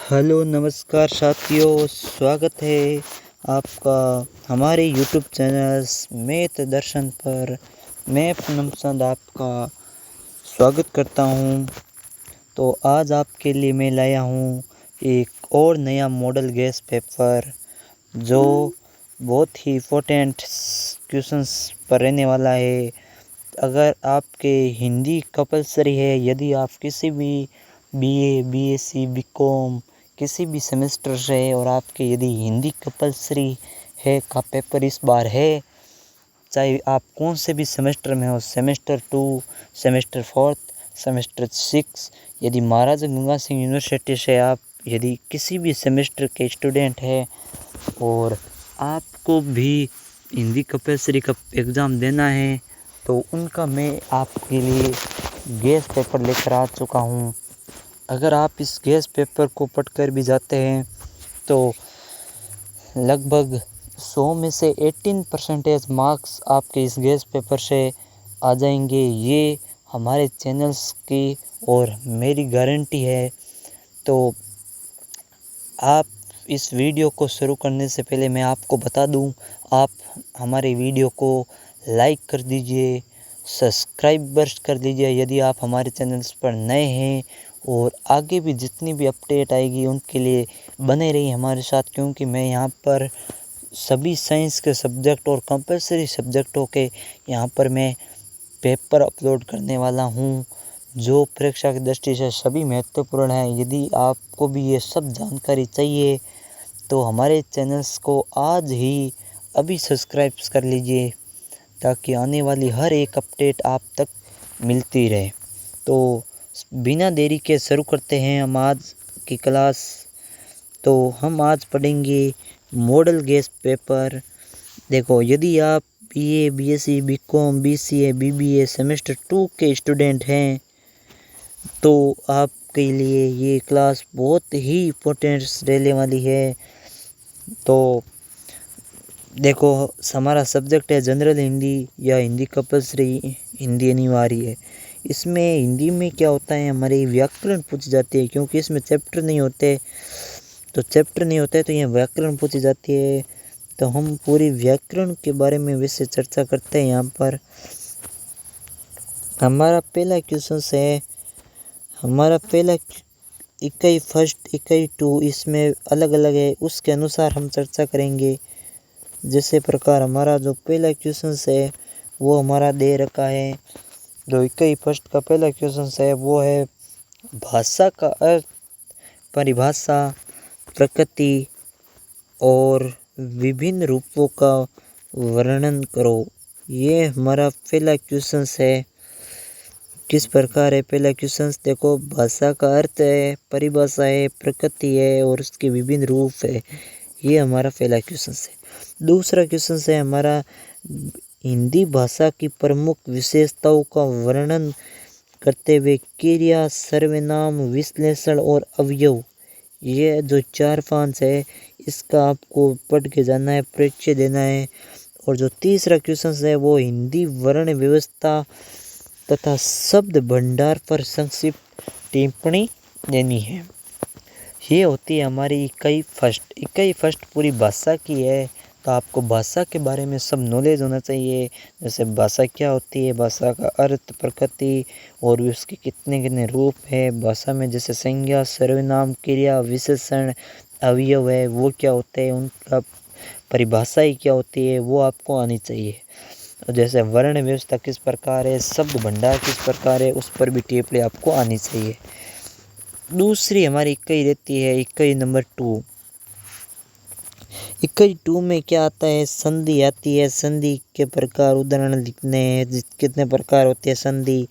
Hello नमस्कार साथियों, स्वागत है आपका हमारे यूट्यूब चैनल मैथ दर्शन पर। मैं पूनम चंद आपका स्वागत करता हूं। तो आज आपके लिए मैं लाया हूं एक और नया मॉडल गैस पेपर जो बहुत ही इम्पोर्टेंट क्वेश्चंस पर रहने वाला है। अगर आपके हिंदी कंपलसरी है, यदि आप किसी भी बीए, बीएससी, बीकॉम किसी भी सेमेस्टर से और आपके यदि हिंदी कंपलसरी है का पेपर इस बार है, चाहे आप कौन से भी सेमेस्टर में हो, सेमेस्टर 2, सेमेस्टर 4, सेमेस्टर 6, यदि महाराजा गंगा सिंह यूनिवर्सिटी से आप यदि किसी भी सेमेस्टर के स्टूडेंट हैं और आपको भी हिंदी कंपलसरी का एग्ज़ाम देना है, तो उनका मैं आपके लिए गैस पेपर लेकर आ चुका हूँ। अगर आप इस गैस पेपर को पढ़कर भी जाते हैं तो लगभग 100 में से 18% मार्क्स आपके इस गैस पेपर से आ जाएंगे। ये हमारे चैनल्स की और मेरी गारंटी है। तो आप इस वीडियो को शुरू करने से पहले मैं आपको बता दूं, आप हमारे वीडियो को लाइक कर दीजिए, सब्सक्राइबर्स कर दीजिए यदि आप हमारे चैनल्स पर नए हैं, और आगे भी जितनी भी अपडेट आएगी उनके लिए बने रहिए हमारे साथ, क्योंकि मैं यहाँ पर सभी साइंस के सब्जेक्ट और कंपलसरी सब्जेक्टों के यहाँ पर मैं पेपर अपलोड करने वाला हूँ जो परीक्षा की दृष्टि से सभी महत्वपूर्ण है। यदि आपको भी ये सब जानकारी चाहिए तो हमारे चैनल्स को आज ही अभी सब्सक्राइब कर लीजिए ताकि आने वाली हर एक अपडेट आप तक मिलती रहे। तो बिना देरी के शुरू करते हैं हम आज की क्लास। तो हम आज पढ़ेंगे मॉडल गैस पेपर। देखो, यदि आप BA, BSc, BCom, BCA, BBA semester 2 के स्टूडेंट हैं तो आपके लिए ये क्लास बहुत ही इम्पोर्टेंट रहने वाली है। तो देखो, हमारा सब्जेक्ट है जनरल हिंदी या हिंदी कंपलसरी, हिंदी अनिवार्य है। इसमें हिंदी में क्या होता है, हमारी व्याकरण पूछी जाती है, क्योंकि इसमें चैप्टर नहीं होते तो ये व्याकरण पूछी जाती है। तो हम पूरी व्याकरण के बारे में वैसे चर्चा करते हैं। यहाँ पर हमारा पहला क्वेश्चन है, हमारा पहला इकाई फर्स्ट, इकाई 2 इसमें अलग अलग है, उसके अनुसार हम चर्चा करेंगे। जैसे प्रकार हमारा जो पहला क्वेश्चन है वो हमारा दे रखा है। जो इकाई फर्स्ट का पहला क्वेश्चन है वो है भाषा का अर्थ, परिभाषा, प्रकृति और विभिन्न रूपों का वर्णन करो। ये हमारा पहला क्वेश्चन है। किस प्रकार है पहला क्वेश्चन? देखो, भाषा का अर्थ है, परिभाषा है, प्रकृति है और उसके विभिन्न रूप है। ये हमारा पहला क्वेश्चन है। दूसरा क्वेश्चन है हमारा हिंदी भाषा की प्रमुख विशेषताओं का वर्णन करते हुए क्रिया, सर्वनाम, विश्लेषण और अवयव। ये जो 4-5 है इसका आपको पढ़ के जाना है, परिचय देना है। और जो तीसरा क्वेश्चन है वो हिंदी वर्ण व्यवस्था तथा शब्द भंडार पर संक्षिप्त टिप्पणी देनी है। ये होती है हमारी इकाई फर्स्ट। इकाई फर्स्ट पूरी भाषा की है, तो आपको भाषा के बारे में सब नॉलेज होना चाहिए। जैसे भाषा क्या होती है, भाषा का अर्थ, प्रकृति और उसके कितने कितने रूप है। भाषा में जैसे संज्ञा, सर्वनाम, क्रिया, विशेषण, अवयव है वो क्या होते हैं, उनका परिभाषा ही क्या होती है वो आपको आनी चाहिए। और जैसे वर्ण व्यवस्था किस प्रकार है, शब्द भंडार किस प्रकार है, उस पर भी टिप्पणी आपको आनी चाहिए। दूसरी हमारी इकाई रहती है इकाई नंबर 2। इकाई 2 में क्या आता है, संधि आती है। संधि के प्रकार उदाहरण लिखने हैं, कितने प्रकार होते हैं संधि।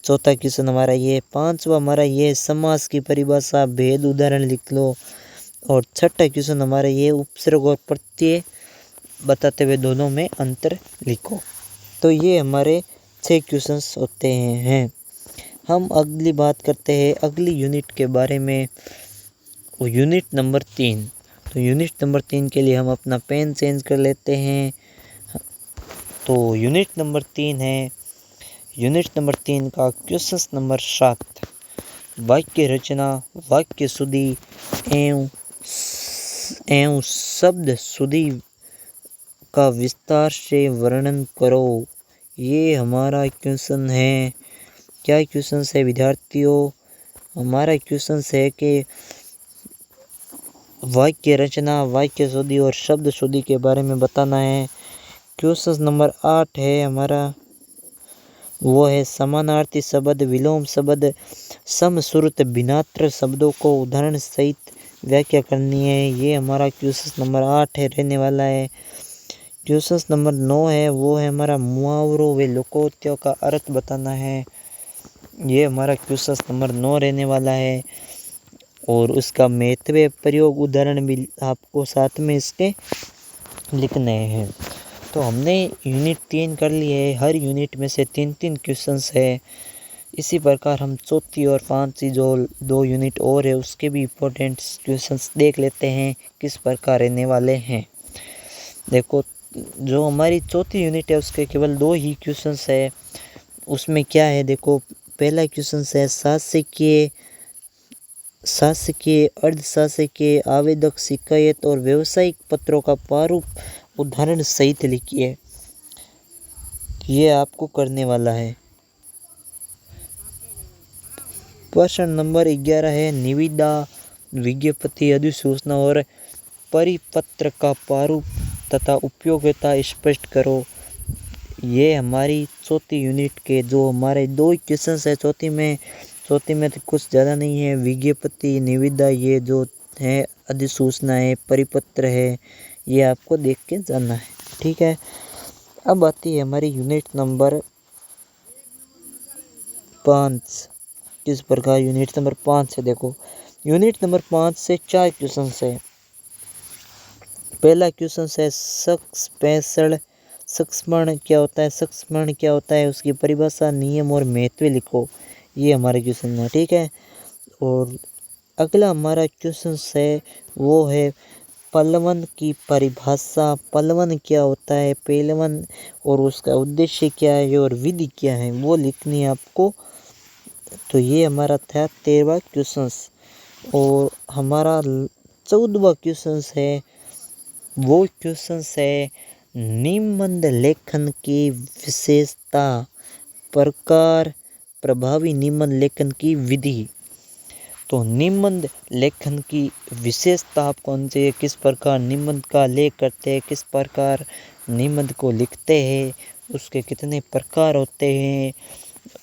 चौथा क्वेश्चन हमारा ये। पांचवा हमारा ये समास की परिभाषा, भेद, उदाहरण लिख लो। और छठा क्वेश्चन हमारा ये उपसर्ग और प्रत्यय बताते हुए दोनों में अंतर लिखो। तो ये हमारे 6 क्वेश्चंस होते हैं। हम अगली बात करते हैं अगली यूनिट के बारे में, यूनिट नंबर 3। तो यूनिट नंबर 3 के लिए हम अपना पेन चेंज कर लेते हैं। तो यूनिट नंबर 3 है, यूनिट नंबर 3 का क्वेश्चन नंबर 7। वाक्य रचना, वाक्य शुद्धि एवं शब्द शुद्धि का विस्तार से वर्णन करो। ये हमारा क्वेश्चन है। क्या क्वेश्चन है विद्यार्थियों? हमारा क्वेश्चन है कि वाक्य रचना, वाक्य शुद्धि और शब्द शुद्धि के बारे में बताना है। क्वेश्चन नंबर 8 है हमारा, वो है समानार्थी शब्द, विलोम शब्द, समश्रुत भिन्नार्थ शब्दों को उदाहरण सहित व्याख्या करनी है। ये हमारा क्वेश्चन नंबर 8 है रहने वाला है। क्वेश्चन नंबर 9 है, वो है हमारा मुहावरों व लोकोक्तियों का अर्थ बताना है। ये हमारा क्वेश्चन नंबर 9 रहने वाला है और उसका महत्व प्रयोग उदाहरण भी आपको साथ में इसके लिखने हैं। तो हमने यूनिट 3 कर लिए है। हर यूनिट में से 3-3 क्वेश्चंस है। इसी प्रकार हम चौथी और पांचवी जो 2 यूनिट और है उसके भी इम्पोर्टेंट क्वेश्चंस देख लेते हैं किस प्रकार रहने वाले हैं। देखो, जो हमारी चौथी यूनिट है उसके केवल 2 ही क्वेश्चंस है। उसमें क्या है, देखो, पहला क्वेश्चन है शासकीय, अर्धशासकीय, आवेदक, शिकायत और व्यावसायिक पत्रों का प्रारूप उदाहरण सहित लिखिए। ये आपको करने वाला है। प्रश्न नंबर 11 है, निविदा, विज्ञप्ति, अधिसूचना और परिपत्र का प्रारूप तथा उपयोगिता स्पष्ट करो। ये हमारी चौथी यूनिट के जो हमारे 2 क्वेश्चन है चौथी में तो कुछ ज़्यादा नहीं है। विज्ञप्ति, निविदा, ये जो है अधिसूचना है, परिपत्र है, ये आपको देख के जाना है। ठीक है। अब आती है हमारी यूनिट नंबर 5। किस प्रकार यूनिट नंबर 5 है, देखो, यूनिट नंबर 5 से 4 क्वेश्चन है। पहला क्वेश्चन है संस्मरण क्या होता है, संस्मरण क्या होता है, उसकी परिभाषा, नियम और महत्व लिखो। ये हमारे क्वेश्चन है। ठीक है। और अगला हमारा क्वेश्चन है वो है पलवन की परिभाषा। पलवन क्या होता है, पहलवन और उसका उद्देश्य क्या है और विधि क्या है, वो लिखनी है आपको। तो ये हमारा था 13वां क्वेश्चन। और हमारा 14वां क्वेश्चन है, वो क्वेश्चन है निबंध लेखन की विशेषता, प्रकार, प्रभावी निबंध लेखन की विधि। तो निबंध लेखन की विशेषता आपको आनी चाहिए, किस प्रकार निबंध का लेख करते हैं, किस प्रकार निबंध को लिखते हैं, उसके कितने प्रकार होते हैं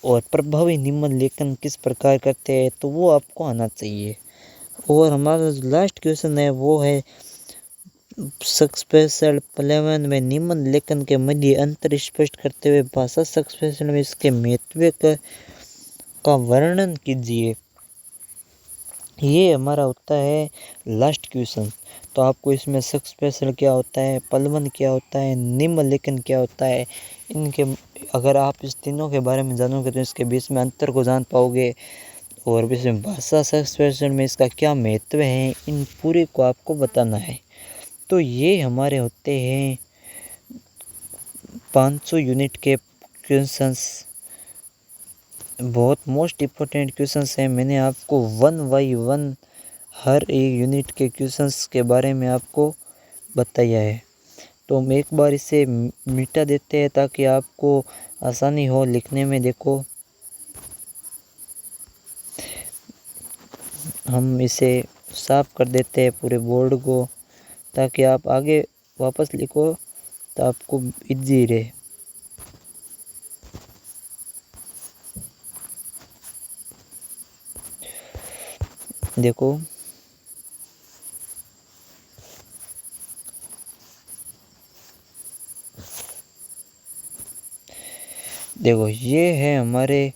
और प्रभावी निबंध लेखन किस प्रकार करते हैं, तो वो आपको आना चाहिए। और हमारा जो लास्ट क्वेश्चन है वो है सक्सेशन पलवन में निबंध लेखन के मध्य अंतर स्पष्ट करते हुए भाषा सक्सेशन में इसके महत्व का वर्णन कीजिए। ये हमारा होता है लास्ट क्वेश्चन। तो आपको इसमें सक्सेशन क्या होता है, पलवन क्या होता है, निबंध लेखन क्या होता है, इनके अगर आप इस तीनों के बारे में जानोगे तो इसके बीच में अंतर को जान पाओगे और इसमें भाषा सक्सेशन में इसका क्या महत्व है, इन पूरे को आपको बताना है। तो ये हमारे होते हैं 500 यूनिट के क्वेश्चंस। बहुत मोस्ट इम्पोर्टेंट क्वेश्चंस हैं। मैंने आपको 1 बाय 1 हर एक यूनिट के क्वेश्चंस के बारे में आपको बताया है। तो हम एक बार इसे मिटा देते हैं ताकि आपको आसानी हो लिखने में। देखो, हम इसे साफ कर देते हैं पूरे बोर्ड को ताकि आप आगे वापस लिखो तो आपको इजी रहे। देखो, ये है हमारे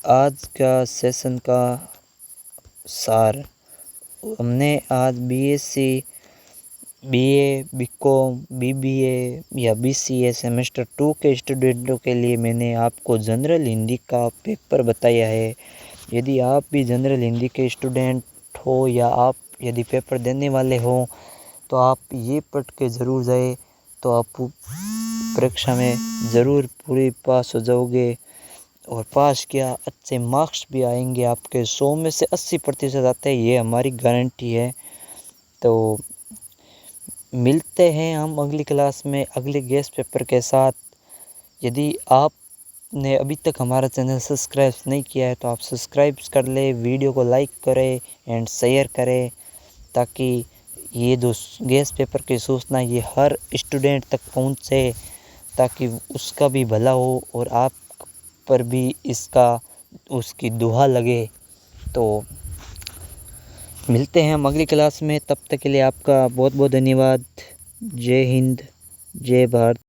आज का सेशन का सार। हमने आज बीएससी, बीए, बीकॉम, बीबीए या बीसीए सेमेस्टर 2 के स्टूडेंटों के लिए मैंने आपको जनरल हिंदी का पेपर बताया है। यदि आप भी जनरल हिंदी के स्टूडेंट हो या आप यदि पेपर देने वाले हो तो आप ये पढ़ के ज़रूर जाए, तो आप परीक्षा में ज़रूर पूरी पास हो जाओगे। और पास किया, अच्छे मार्क्स भी आएंगे आपके। 100 में से 80% आते हैं, ये हमारी गारंटी है। तो मिलते हैं हम अगली क्लास में अगले गेस्ट पेपर के साथ। यदि आपने अभी तक हमारा चैनल सब्सक्राइब नहीं किया है तो आप सब्सक्राइब कर ले, वीडियो को लाइक करें एंड शेयर करें, ताकि ये जो गेस्ट पेपर की सूचना ये हर स्टूडेंट तक पहुंचे, ताकि उसका भी भला हो और आप पर भी उसकी दुआ लगे। तो मिलते हैं हम अगली क्लास में, तब तक के लिए आपका बहुत बहुत धन्यवाद। जय हिंद, जय भारत।